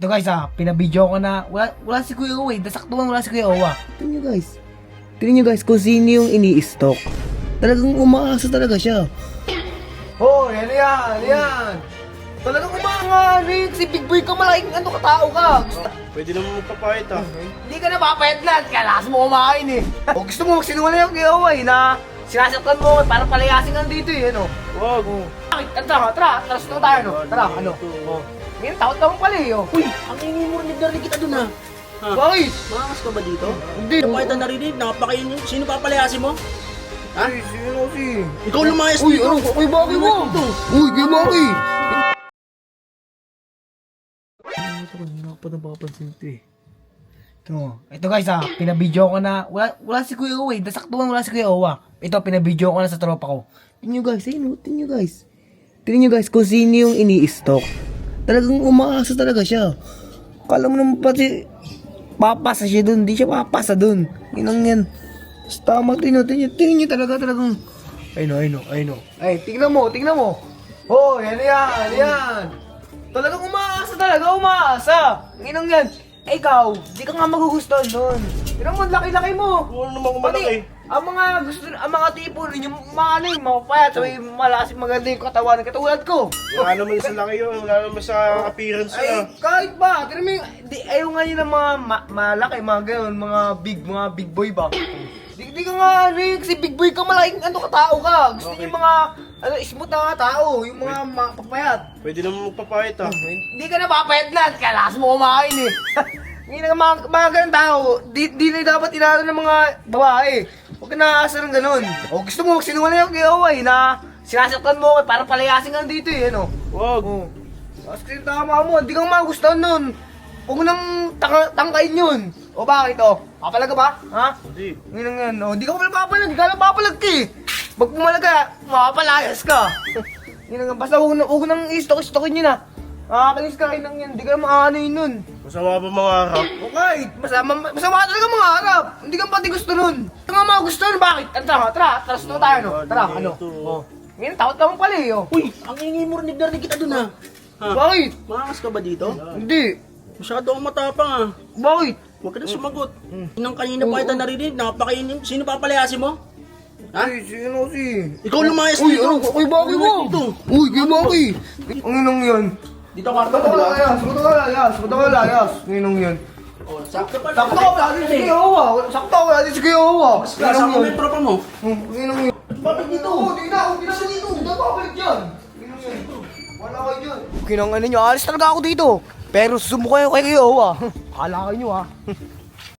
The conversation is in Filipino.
Ito guys pinabidyo ko na, wala si Kuya Owa nasaktuhan wala si Kuya Owa. Tingnan nyo guys kung sino yung ini-stalk. Talagang umaasa talaga siya. Oh, yan. Talagang umaanganin. Si Big Boy ka malaking katao ka. Pwede naman magpapahit Hindi ka napapayat lahat, kaya lakas mo kumain eh. O gusto mo magsinungaling yung Kuya Owa na sinasaktan mo para palayasin ka dito eh, ano? Wag. Tara, na tayo, no? Tara, ano? Ngayon, takot ka mo pala eh, oh. Uy, ang ingay mo narinig kita dun ha. Bakit? Makas ka ba dito? Hindi. Napakit ang narinig, nakapakain yun. Sino papalayasin mo? Ha? Ay, sino si? Ikaw lumayas Uy, dito. ano? Uy, bakit mo? Uy, kaya bakit? Ito ko, hindi ako pa napapansin ito eh. Ito guys pinabidyo ko na, wala si Kuya Owa nasaktuhan wala si Kuya Owa. Ito, pinabidyo ko na sa tropa ko. Tingnan nyo guys kung sino yung ini-stalk. Talagang umaasa talaga siya. Kala mo naman pati papasa siya dun, di siya papasa dun. Yan. Tama, tingnan nyo talagang. Ay no. Ay, tingnan mo. Oh, yan. Talagang umaasa. Yan. Eh, ikaw, di ka nga magugustuhan nun. Tingnan mo, laki-laki mo. Wala naman kumalaki. Ang mga tipo rin, yung mga payat, sabi malakas maganda yung katawan, katulad ko. Wala naman sa laki yun. Wala naman sa appearance Ay, kahit ba, tignan mo yung, ayaw nga yun ng mga malaki, mga gano'n, mga big boy ba? Di ka nga, si Big Boy ka malaking katao ka. Gusto niyo yung mga, smooth na tao, yung mga papayat. Pwede naman magpapahit Hindi ka napapayat lahat, kaya lakas mo kumain eh. Hindi na mga ganun tao, di na dapat inaano ng mga babae. Huwag ka nakaasa ng ganun. O gusto mo magsinungaling yung Kuya Owa na sinasaktan mo ako para palayasin ka dito eh, ano? Wag. Kasi tama mo, hindi kang magustuhan nun. Huwag mo nang tangkain yun. O bakit o? Papalag ka ba? Ha? Hindi. Ngayon. O, hindi ka papalag. Hindi ka papalag ka eh. Pag pumalag ka, mapapalayas ka. Basta huwag nang i-stalk-stalkin yun ah. Nakakainis ka kayo nang yan. Hindi ka maano yun nun. Masama ba mga harap? Okay, masama talaga mga harap. Hindi ka pati gusto nun. Hindi ka mga gusto nun. Bakit? Tara, tayo no. Tara, ano? O. Ngayon, takot ka mo pala eh. Oh. Uy, ang ingay mo narinig kita dun ha. Bakit? Makas ka ba dito? Hindi. Masyado akong matapang ha. Bakit? Huwag ka na sumagot. Nang kanina pa kita narinig, nakapakain yun. Sino papalayasin mo? Ha? Ay, sino si? Ikaw lumayas Uy, dito. uy, bakit mo? Uy, kaya bakit? Ang inong yun. Dito ka Ba't ka layas? Ang inong yun. Sakto pa. Sakto ka pala din si Kuya Owa. Mas kasama mo yung tropa mo. Ang inong yun. Bakit dito? Hindi na dito. Hindi na babalik dyan. Inong yun. Wala kayo dyan. Kinang ano nyo, alis talaga ako dito. Pero susumo kayo kay Kuya Owa. Kala kayo nyo ha.